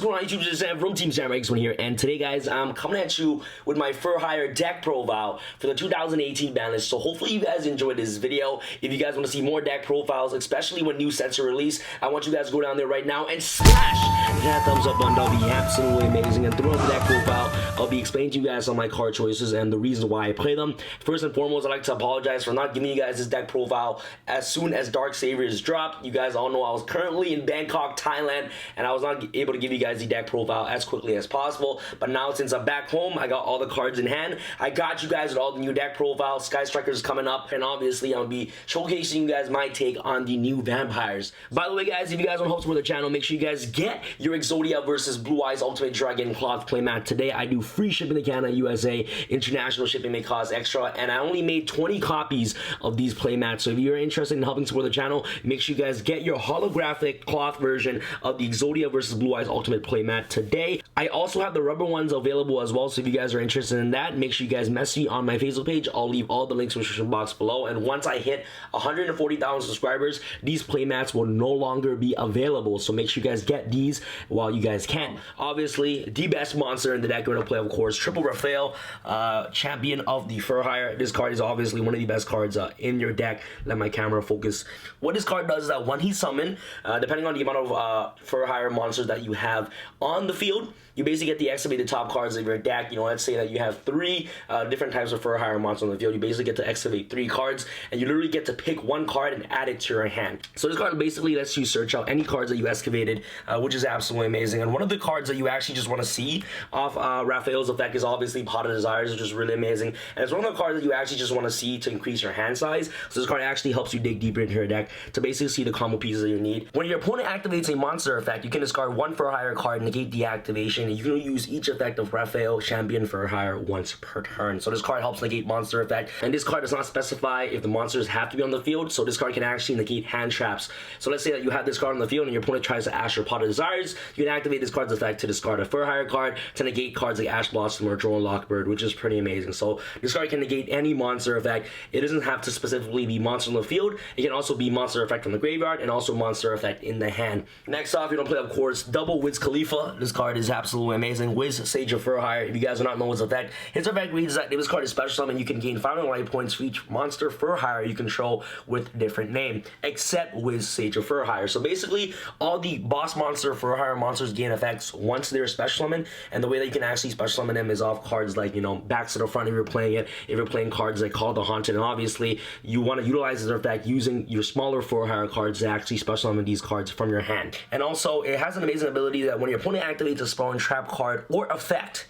going on YouTube? This is Sam from TeamSamuraiX1 here, and today guys, I'm coming at you with my Fur Hire deck profile for the 2018 Banlist. So hopefully you guys enjoyed this video. If you guys want to see more deck profiles, especially when new sets are released, I want you guys to go down there right now and smash that thumbs up button. That'll be absolutely amazing. And throughout the deck profile, I'll be explaining to you guys on my card choices and the reasons why I play them. First and foremost, I'd like to apologize for not giving you guys this deck profile as soon as Dark Saviors dropped. You guys all know I was currently in Bangkok, Thailand, and I was not able to give you guys the deck profile as quickly as possible. But now since I'm back home, I got all the cards in hand. I got you guys with all the new deck profiles. Sky Strikers coming up, and obviously I'll be showcasing you guys my take on the new vampires. By the way guys, if you guys want to help support the channel, make sure you guys get your Exodia versus Blue Eyes Ultimate Dragon cloth playmat today. I do free shipping to Canada, USA. International shipping may cost extra, and I only made 20 copies of these playmats. So if you're interested in helping support the channel, make sure you guys get your holographic cloth version of the Exodia versus Blue Eyes Ultimate playmat today. I also have the rubber ones available as well, so if you guys are interested in that, make sure you guys message me on my Facebook page. I'll leave all the links in the description box below, and once I hit 140,000 subscribers, these playmats will no longer be available, so make sure you guys get these while you guys can. Obviously, the best monster in the deck we're going to play, of course, Triple Raphael, champion of the Fur Hire. This card is obviously one of the best cards in your deck. Let my camera focus. What this card does is that when he's summoned, depending on the amount of Fur Hire monsters that you have on the field, you basically get the activated top cards of your deck. You know, let's say that you have 3 different types of Fur Hire monsters on the field. You basically get to activate 3 cards, and you literally get to pick 1 card and add it to your hand. So this card basically lets you search out any cards that you excavated, which is absolutely amazing. And one of the cards that you actually just want to see off Raphael's effect is obviously Pot of Desires, which is really amazing. And it's one of the cards that you actually just want to see to increase your hand size. So this card actually helps you dig deeper into your deck to basically see the combo pieces that you need. When your opponent activates a monster effect, you can discard 1 Fur Hire card, negate the activation, and you can use each effect of Raphael champion Fur Hire once per turn. So this card helps negate monster effect, and this card does not specify if the monsters have to be on the field, so this card can actually negate hand traps. So let's say that you have this card on the field and your opponent tries to Ash your Pot of Desires, you can activate this card's effect to discard a Fur Hire card to negate cards like Ash Blossom or Drone Lockbird, which is pretty amazing. So this card can negate any monster effect. It doesn't have to specifically be monster on the field. It can also be monster effect from the graveyard and also monster effect in the hand. Next off, you don't play, of course, double Wiz Khalifa. This card is absolutely amazing. Wiz Sage of Fur Hire. If you guys do not know his effect, his effect reads that if this card is special summon, you can gain 500 life points for each monster Fur Hire you control with different name, except Wiz Sage of Fur Hire. So basically, all the boss monster Fur Hire monsters gain effects once they're special summon, and the way that you can actually special summon them is off cards like, you know, backs to the front if you're playing it, if you're playing cards like Call the Haunted, and obviously you want to utilize this effect using your smaller Fur Hire cards to actually special summon these cards from your hand. And also, it has an amazing ability that when your opponent activates a spell and trap card or effect,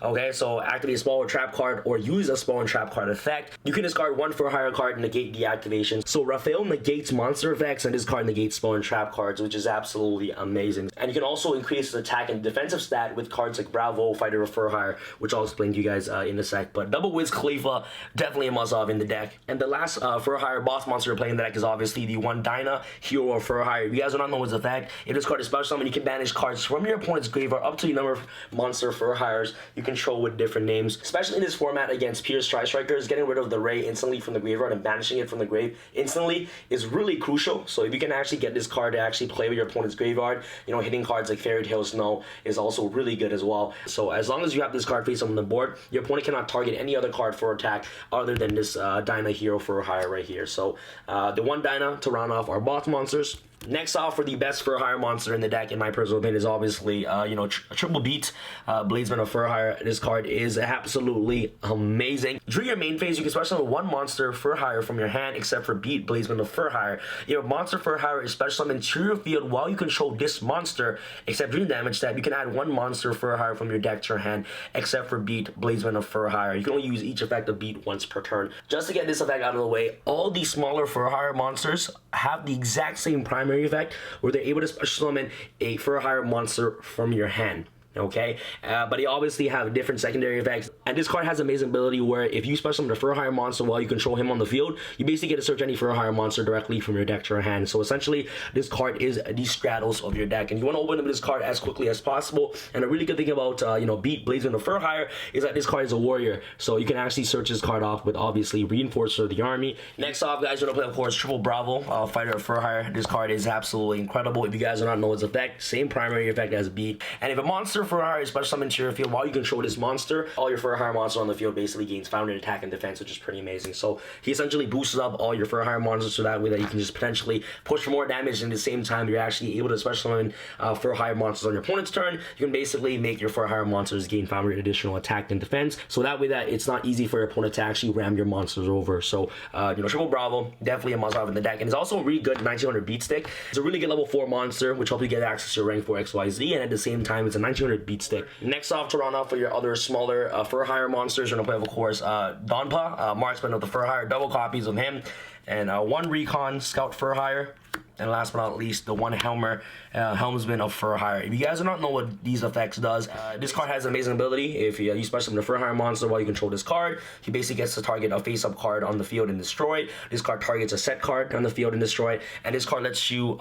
okay, so activate a spell or trap card or use a spell and trap card effect, you can discard 1 Fur Hire card and negate deactivation. So Raphael negates monster effects, and this card negates spell and trap cards, which is absolutely amazing. And you can also increase the attack and defensive stat with cards like Bravo, Fighter of Fur Hire, which I'll explain to you guys in a sec. But double Wiz Khalifa, definitely a must-have in the deck. And the last Fur Hire boss monster you're playing in the deck is obviously the 1 Dyna, Hero of Fur Hire. If you guys do not know his effect, if this card is special summon, you can banish cards from your opponent's graveyard up to the number of monster Fur Hires you control with different names. Especially in this format against Pierce Sky Strikers, getting rid of the Ray instantly from the graveyard and banishing it from the grave instantly is really crucial. So if you can actually get this card to actually play with your opponent's graveyard, you know, hitting cards like Fairy Tale Snow is also really good as well. So as long as you have this card face on the board, your opponent cannot target any other card for attack other than this Dyna Hero Fur Hire right here. So the 1 Dyna to round off our boss monsters. Next off, for the best Fur Hire monster in the deck, in my personal opinion, is obviously, you know, Triple Beat, Bladesman of Fur Hire. This card is absolutely amazing. During your main phase, you can special summon 1 monster Fur Hire from your hand, except for Beat, Bladesman of Fur Hire. Your monster Fur Hire is special summoned to your field while you control this monster, except during damage stat, you can add 1 monster Fur Hire from your deck to your hand, except for Beat, Bladesman of Fur Hire. You can only use each effect of Beat once per turn. Just to get this effect out of the way, all the smaller Fur Hire monsters have the exact same primary effect, where they're able to special summon a Fur Hire monster from your hand. okay? But he obviously have different secondary effects, and this card has amazing ability where if you special summon a Fur Hire monster while you control him on the field, you basically get to search any Fur Hire monster directly from your deck to your hand. So essentially, this card is the straddles of your deck, and you want to open up this card as quickly as possible. And a really good thing about beat Blazing the Fur Hire is that this card is a warrior, so you can actually search this card off with obviously Reinforcer of the Army. Next off, guys, we're gonna play, of course, Triple Bravo, Fighter of Fur Hire. This card is absolutely incredible. If you guys do not know its effect, same primary effect as beat. And if a monster Fur Hire is special summoned to your field while you control this monster, all your Fur Hire monsters on the field basically gains founded attack and defense, which is pretty amazing. So he essentially boosts up all your Fur Hire monsters so that way that you can just potentially push for more damage, and at the same time you're actually able to special summon Fur Hire monsters on your opponent's turn. You can basically make your Fur Hire monsters gain founded additional attack and defense, so that way that it's not easy for your opponent to actually ram your monsters over. So Triple Bravo, definitely a must-have in the deck, and it's also a really good 1900 beat stick. It's a really good level 4 monster, which helps you get access to your rank 4 XYZ, and at the same time it's a 1900 beat stick. Next off, to round off for your other smaller Fur Hire monsters, you're gonna play, of course, Donpa, Marksman of the Fur Hire, double copies of him, and 1 Recon Scout Fur Hire. And last but not least, the 1 Helmsman of Fur Hire. If you guys do not know what these effects does, this card has an amazing ability. If you special summon a Fur Hire monster while you control this card, he basically gets to target a face-up card on the field and destroy it. This card targets a set card on the field and destroy it. And this card lets you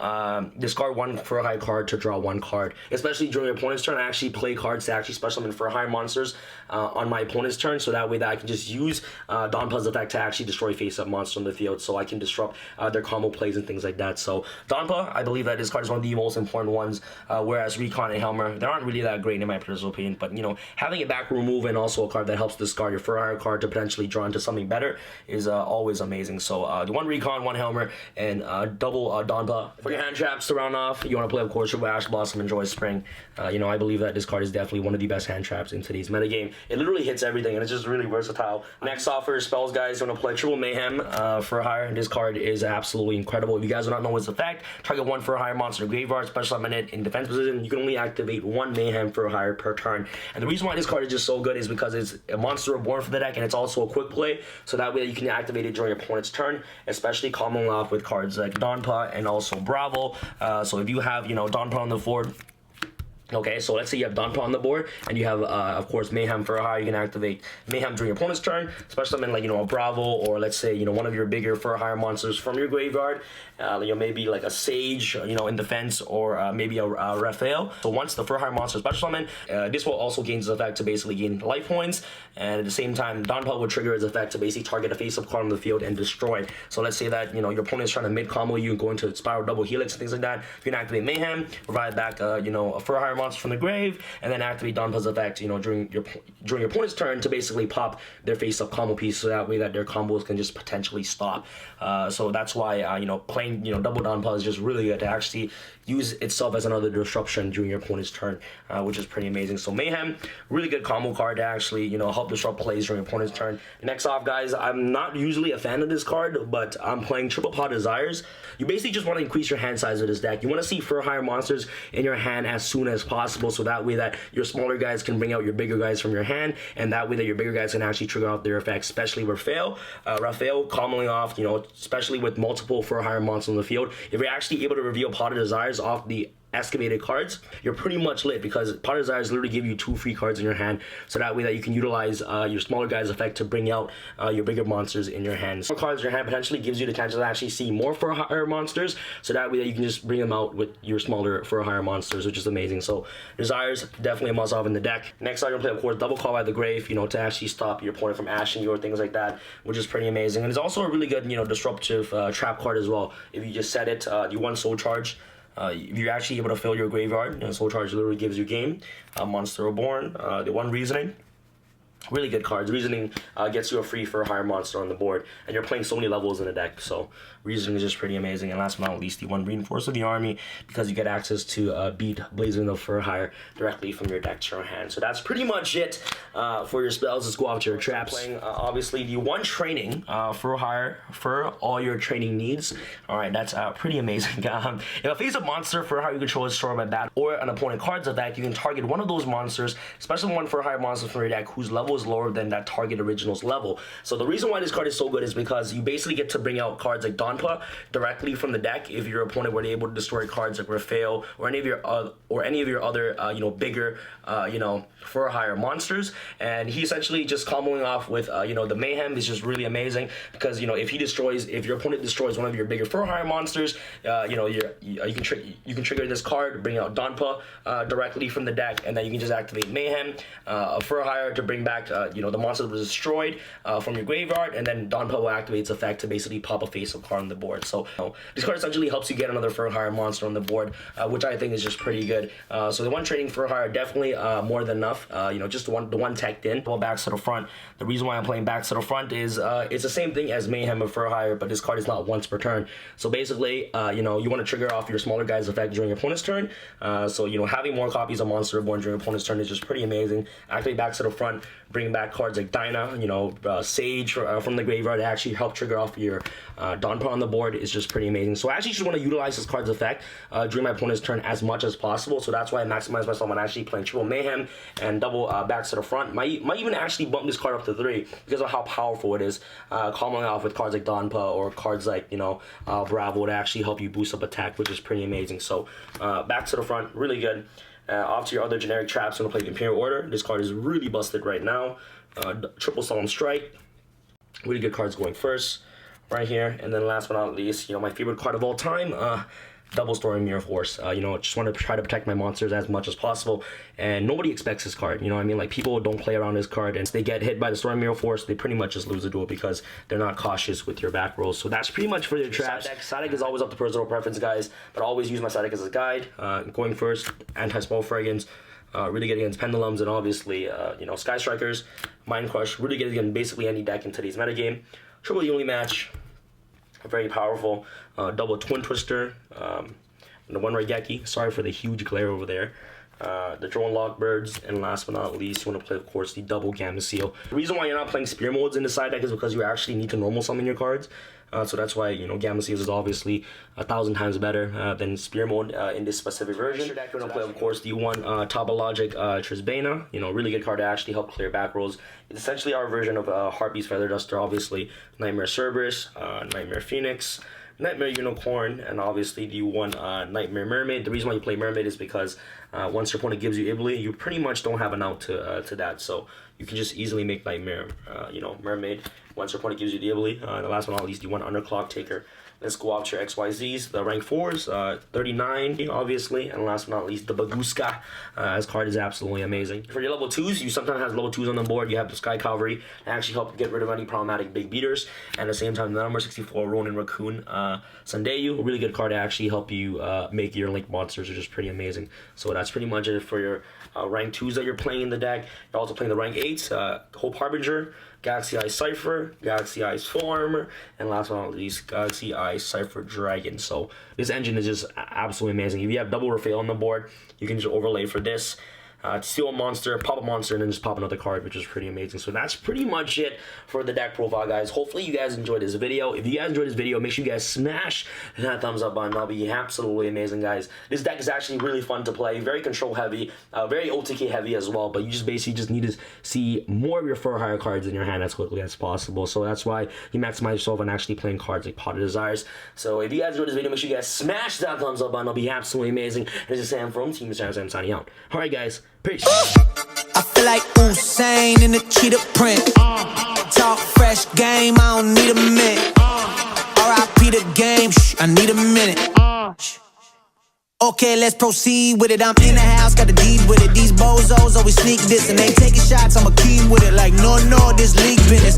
discard 1 Fur Hire card to draw 1 card. Especially during your opponent's turn, I actually play cards to actually special summon Fur Hire monsters on my opponent's turn, so that way that I can just use Donpa's effect to actually destroy face-up monsters on the field, so I can disrupt their combo plays and things like that. So Donpa, I believe that this card is one of the most important ones, whereas Recon and Helmer, they aren't really that great in my personal opinion, but having a back remove and also a card that helps discard your Fur Hire card to potentially draw into something better is always amazing. So the 1 Recon, 1 Helmer, and double Donpa. For your hand traps to round off, you want to play, of course, Triple Ash Blossom and Joy Spring. I believe that this card is definitely one of the best hand traps in today's metagame. It literally hits everything, and it's just really versatile. Next off for your spells, guys, you want to play Triple Mayhem Fur Hire. This card is absolutely incredible. If you guys do not know its effect, target 1 Fur Hire monster graveyard, special summon it in defense position. You can only activate 1 Mayhem Fur Hire per turn. And the reason why this card is just so good is because it's a monster reborn for the deck, and it's also a quick play, so that way you can activate it during your opponent's turn, especially comboing off with cards like Donpa and also Bravo. So if you have Donpa on the board, okay, so let's say you have Donpa on the board, and you have, of course, Mayhem Fur Hire. You can activate Mayhem during your opponent's turn, especially summon like a Bravo, or let's say one of your bigger Fur Hire monsters from your graveyard. Maybe like a Sage, in defense, or maybe a Raphael. So once the Fur Hire monster is special summon, this will also gain its effect to basically gain life points, and at the same time, Donpa will trigger its effect to basically target a face-up card on the field and destroy it. So let's say that your opponent is trying to mid-combo you and go into Spiral Double Helix and things like that. You can activate Mayhem, provide back a Fur Hire monster from the grave, and then activate Donpa's effect during your opponent's turn to basically pop their face-up combo piece, so that way that their combos can just potentially stop. So that's why playing double Donpa is just really good to actually use itself as another disruption during your opponent's turn, which is pretty amazing. So Mayhem, really good combo card to actually help disrupt plays during your opponent's turn. Next off, guys, I'm not usually a fan of this card, but I'm playing Triple Pot Desires. You basically just want to increase your hand size of this deck. You want to see Fur Hire monsters in your hand as soon as possible, so that way that your smaller guys can bring out your bigger guys from your hand, and that way that your bigger guys can actually trigger off their effects, especially Raphael. Raphael commonly off, especially with multiple Fur Hire monsters on the field. If you're actually able to reveal Pot of Desires off the excavated cards, you're pretty much lit, because Pot of Desires literally give you 2 free cards in your hand, so that way that you can utilize your smaller guys effect to bring out your bigger monsters in your hands. More cards in your hand potentially gives you the chance to actually see more Fur Hire monsters, so that way that you can just bring them out with your smaller Fur Hire monsters, which is amazing. So Desires, definitely a must-have in the deck. Next, I'm gonna play, of course, Double Call by the Grave, to actually stop your opponent from ashing you or things like that, which is pretty amazing. And it's also a really good, disruptive trap card as well. If you just set it, you 1 Soul Charge. If you're actually able to fill your graveyard, Soul Charge literally gives you game. Monster Reborn, the 1 Reasoning. Really good cards. Reasoning gets you a free Fur Hire monster on the board, and you're playing so many levels in the deck, so Reasoning is just pretty amazing. And last but not least, the 1 Reinforce of the Army, because you get access to beat Blazing the Fur Hire directly from your deck to your hand. So that's pretty much it for your spells. Let's go out to your traps. Playing, obviously, the 1 Training Fur Hire for all your training needs. Alright, that's pretty amazing. If a face-up monster Fur Hire you control is destroyed by battle, or an opponent card's effect, you can target one of those monsters, especially 1 Fur Hire monster from your deck whose level levels lower than that Target Originals level. So the reason why this card is so good is because you basically get to bring out cards like Donpa directly from the deck if your opponent were able to destroy cards like Raphael or any of your other you know, bigger you know, for higher monsters. And he essentially just comboing off with you know, the Mayhem is just really amazing because, you know, if your opponent destroys one of your bigger for higher monsters, you know, you can trigger this card, bring out Donpa directly from the deck, and then you can just activate Mayhem for higher to bring back you know, the monster that was destroyed from your graveyard, and then Donpa will activate its effect to basically pop a face-up card on the board. So you know, this card essentially helps you get another for higher monster on the board, which I think is just pretty good. So the one trading for higher definitely more than enough. You know, just the one teched in. Well, backs to the front. The reason why I'm playing backs to the front is it's the same thing as Mayhem of for higher, but this card is not once per turn. So basically, you know, you want to trigger off your smaller guy's effect during your opponent's turn. So you know, having more copies of Monster Reborn during your opponent's turn is just pretty amazing. Activate backs to the front, bringing back cards like Dinah, you know, Sage from the graveyard to actually help trigger off your Donpa on the board is just pretty amazing. So I actually just want to utilize this card's effect during my opponent's turn as much as possible. So that's why I maximize myself on actually playing triple Mayhem and double backs to the front. Might even actually bump this card up to 3 because of how powerful it is. Coming off with cards like Donpa or cards like, you know, Bravo to actually help you boost up attack, which is pretty amazing. So back to the front, really good. Off to your other generic traps, I'm going to play the Imperial Order. This card is really busted right now. Triple Solemn Strike. Really good cards going first right here. And then last but not least, you know, my favorite card of all time, Double Storming Mirror Force. You know, just want to try to protect my monsters as much as possible, and nobody expects this card. You know what I mean? Like, people don't play around this card, and if they get hit by the Storming Mirror Force, they pretty much just lose the duel because they're not cautious with your back rolls. So that's pretty much for your traps. Side deck is always up to personal preference, guys, but I always use my side deck as a guide. Going first, Anti-Spell Fragrance. Really good against Pendulums, and obviously, you know, Sky Strikers, Mind Crush. Really good against basically any deck in today's metagame. Triple Only Match. Very powerful. Double Twin Twister. The one Raigeki. Sorry for the huge glare over there. The Drone Lockbirds, and last but not least, you want to play, of course, the double Gamma Seal. The reason why you're not playing Spear modes in the side deck is because you actually need to normal summon your cards. So that's why, you know, Gamma Seals is obviously 1,000 times better than Spear mode in this specific version. You're going to play, of course, the one Topologic Trisbana. You know, really good card to actually help clear back rolls. It's essentially our version of Heartbeat's Feather Duster, obviously. Nightmare Cerberus, Nightmare Phoenix, Nightmare Unicorn, and obviously the one Nightmare Mermaid. The reason why you play Mermaid is because once your opponent gives you ability, you pretty much don't have an out to that. So you can just easily make Nightmare, you know, Mermaid once your opponent gives you the ability. The last one, not least, the one Underclock Taker. Let's go out to your XYZs, the rank 4s, 39, obviously, and last but not least, the Baguska. This card is absolutely amazing. For your level 2s, you sometimes have level 2s on the board. You have the Sky Cavalry, and actually help get rid of any problematic big beaters. And at the same time, the number 64 Ronin Raccoon Sandeyu, a really good card to actually help you make your Link monsters, which is pretty amazing. So that's pretty much it for your rank 2s that you're playing in the deck. You're also playing the rank 8s, Hope Harbinger, Galaxy Eye Cypher, Galaxy Eye's Full Armor, and last but not least, Galaxy Eye Cypher Dragon. So this engine is just absolutely amazing. If you have double Raphael on the board, you can just overlay for this. Steal a monster, pop a monster, and then just pop another card, which is pretty amazing. So that's pretty much it for the deck profile, guys. Hopefully you guys enjoyed this video. If you guys enjoyed this video, make sure you guys smash that thumbs up button. That'll be absolutely amazing, guys. This deck is actually really fun to play, very control heavy, very OTK heavy as well, but you just basically just need to see more of your for higher cards in your hand as quickly as possible. So that's why you maximize yourself on actually playing cards like Pot of Desires. So if you guys enjoyed this video, make sure you guys smash that thumbs up button. It'll be absolutely amazing. And this is Sam from TeamSamuraiX. I'm signing out. Alright, guys. Peace. I feel like Usain in the cheetah print. Talk fresh game, I don't need a minute. R.I.P. the game, I need a minute. Okay, let's proceed with it. I'm in the house, got the deed with it. These bozos always sneak this and they taking shots. I'm a key with it. Like, no, this league business.